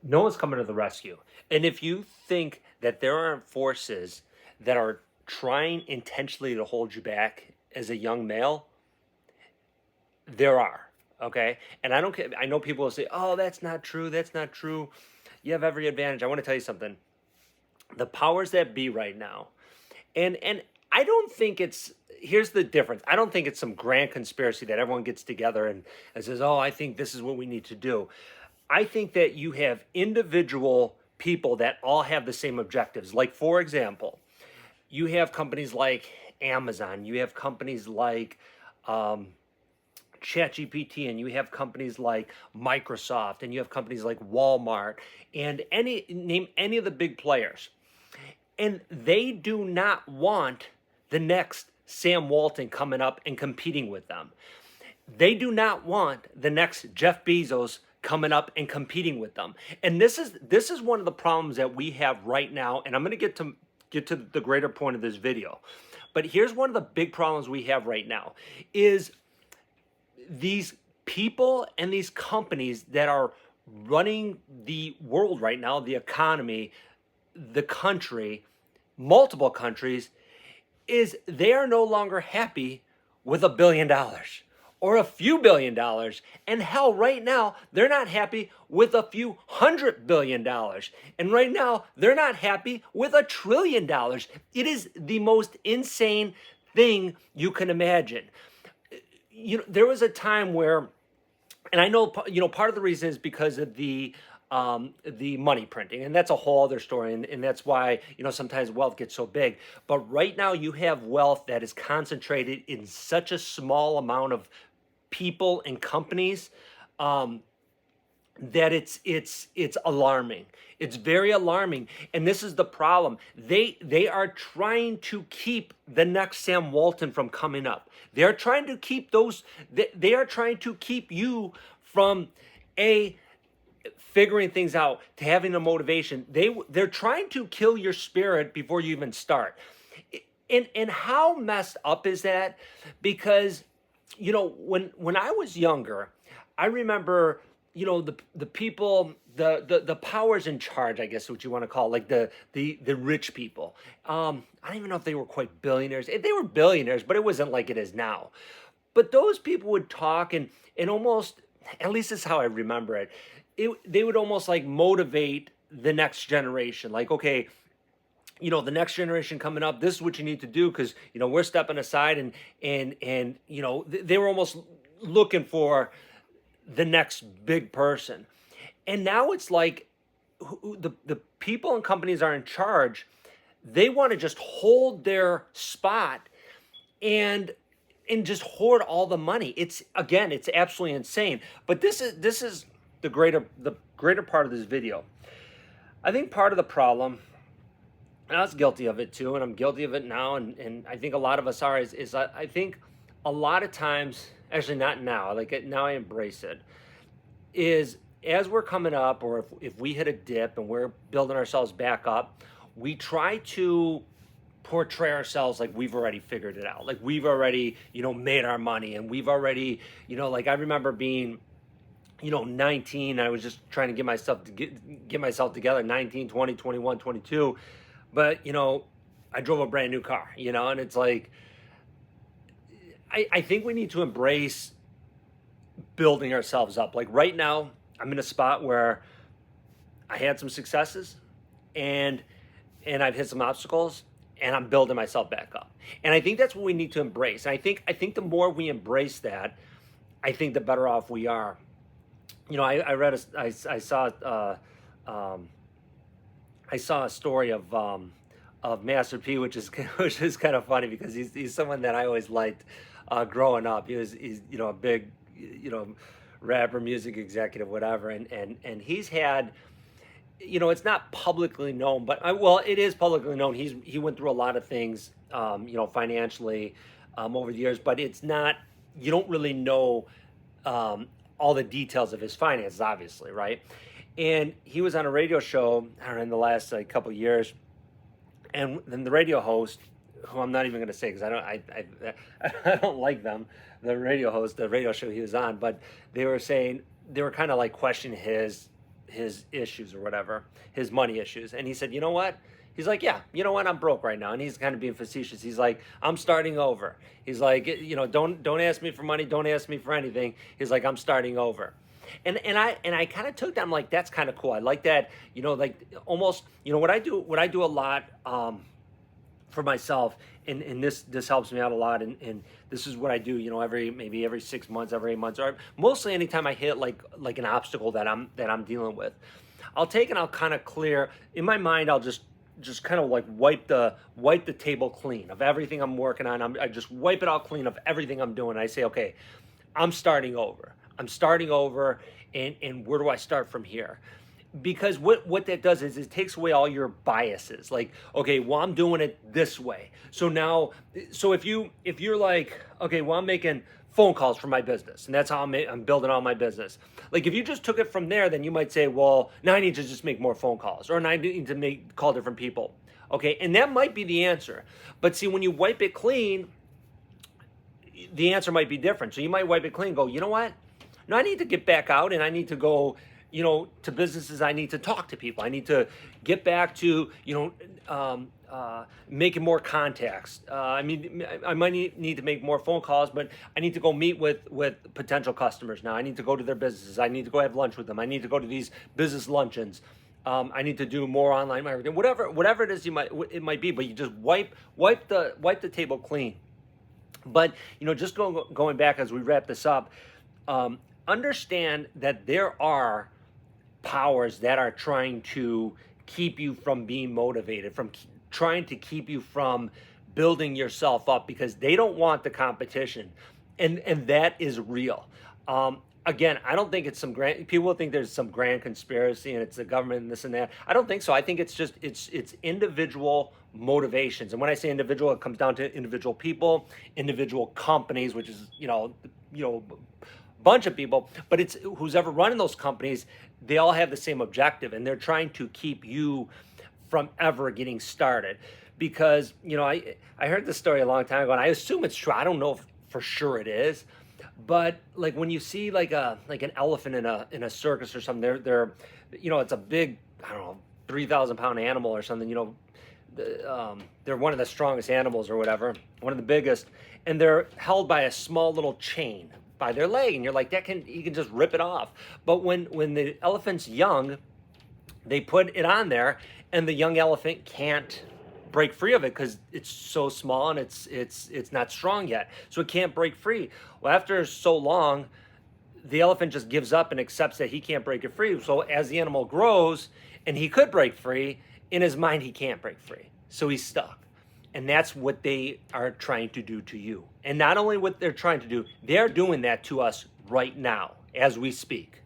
No one's coming to the rescue. And if you think that there aren't forces that are trying intentionally to hold you back as a young male, there are. Okay. And I don't care. I know people will say, oh, that's not true. That's not true. You have every advantage. I want to tell you something. The powers that be right now, and I don't think it's, here's the difference. I don't think it's some grand conspiracy that everyone gets together and says, oh, I think this is what we need to do. I think that you have individual people that all have the same objectives. Like, for example, you have companies like Amazon, you have companies like um, ChatGPT, and you have companies like Microsoft, and you have companies like Walmart, and any name any of the big players, and they do not want the next Sam Walton coming up and competing with them. They do not want the next Jeff Bezos coming up and competing with them. And this is one of the problems that we have right now. And I'm going to get to the greater point of this video. But here's one of the big problems we have right now is these people and these companies that are running the world right now, the economy, the country, multiple countries, is they are no longer happy with $1 billion or a few $1 billion. And hell, right now, they're not happy with a few $100 billion. And right now, they're not happy with $1 trillion. It is the most insane thing you can imagine. There was a time where, and I know, part of the reason is because of the money printing, and that's a whole other story, and that's why sometimes wealth gets so big. But right now, you have wealth that is concentrated in such a small amount of people and companies, that it's alarming. It's very alarming, and this is the problem. They are trying to keep the next Sam Walton from coming up. They're trying to keep those. They are trying to keep you from a figuring things out, to having a motivation. They're trying to kill your spirit before you even start. And how messed up is that? Because when I was younger, I remember the people, the powers in charge, I guess what you want to call, like the rich people. I don't even know if they were quite billionaires. They were billionaires, but it wasn't like it is now. But those people would talk, and almost, at least this is how I remember it, they would almost like motivate the next generation. Like, okay, the next generation coming up, this is what you need to do, because we're stepping aside, and they were almost looking for the next big person. And now it's like, the people and companies are in charge. They want to just hold their spot and just hoard all the money. It's absolutely insane. But this is the greater part of this video. I think part of the problem, and I was guilty of it too, and I'm guilty of it now, and I think a lot of us are, is I think a lot of times, actually not now, like now I embrace it, is as we're coming up, or if we hit a dip and we're building ourselves back up, we try to portray ourselves like we've already figured it out, like we've already made our money, and we've already, like I remember being 19. I was just trying to get myself together, 19, 20, 21, 22. But I drove a brand new car, and it's like, I think we need to embrace building ourselves up. Like right now, I'm in a spot where I had some successes, and I've hit some obstacles, and I'm building myself back up. And I think that's what we need to embrace. And I think the more we embrace that, I think the better off we are. I read I saw um, I saw a story of Master P, which is which is kind of funny, because he's someone that I always liked growing up. He's a big rapper, music executive, whatever, and he's had, it's not publicly known, but well, it is publicly known. He went through a lot of things, financially, over the years, but it's not, you don't really know all the details of his finances, obviously, right? And he was on a radio show, I don't know, in the last couple of years, and then the radio host, who I'm not even going to say because I don't like them, the radio host, the radio show he was on, but they were saying, they were kind of like questioning his his issues or whatever, his money issues. And he said, you know what? He's like, yeah, you know what? I'm broke right now. And he's kind of being facetious. He's like, I'm starting over. He's like, don't ask me for money. Don't ask me for anything. He's like, I'm starting over. And I kind of took that. I'm like, that's kind of cool. I like that. Like almost, what I do a lot for myself, and this helps me out a lot. And this is what I do. Maybe every 6 months, every 8 months, or mostly anytime I hit like an obstacle that I'm dealing with. I'll take and I'll kind of clear in my mind. I'll just kind of like wipe the table clean of everything I'm working on. I just wipe it all clean of everything I'm doing. I say, okay, I'm starting over. And where do I start from here? Because what that does is it takes away all your biases. Like, okay, well, I'm doing it this way. So if you're like, okay, well, I'm making phone calls for my business, and that's how I'm building all my business. Like, if you just took it from there, then you might say, well, now I need to just make more phone calls, or I need to call different people. Okay, and that might be the answer. But see, when you wipe it clean, the answer might be different. So you might wipe it clean and go, you know what? No, I need to get back out, and I need to go, to businesses. I need to talk to people. I need to get back to, making more contacts. I might need to make more phone calls, but I need to go meet with potential customers now. I need to go to their businesses. I need to go have lunch with them. I need to go to these business luncheons. I need to do more online marketing. Whatever it is it might be, but you just wipe the table clean. But just going back as we wrap this up, understand that there are powers that are trying to keep you from being motivated, from trying to keep you from building yourself up, because they don't want the competition, and that is real. Again, I don't think it's some grand. People think there's some grand conspiracy and it's the government and this and that. I don't think so. I think it's just it's individual motivations. And when I say individual, it comes down to individual people, individual companies, which is bunch of people. But it's who's ever running those companies. They all have the same objective, and they're trying to keep you from ever getting started. Because I heard this story a long time ago, and I assume it's true. I don't know if for sure it is. But like when you see like an elephant in a circus or something, they're it's a big, I don't know, 3,000 pound animal or something. They're one of the strongest animals or whatever, one of the biggest, and they're held by a small little chain by their leg, and you're like, you can just rip it off. But when the elephant's young, they put it on there, and the young elephant can't break free of it because it's so small and it's not strong yet, so it can't break free. Well, after so long, the elephant just gives up and accepts that he can't break it free. So as the animal grows and he could break free, in his mind he can't break free, so he's stuck. And that's what they are trying to do to you. And not only what they're trying to do, they're doing that to us right now as we speak.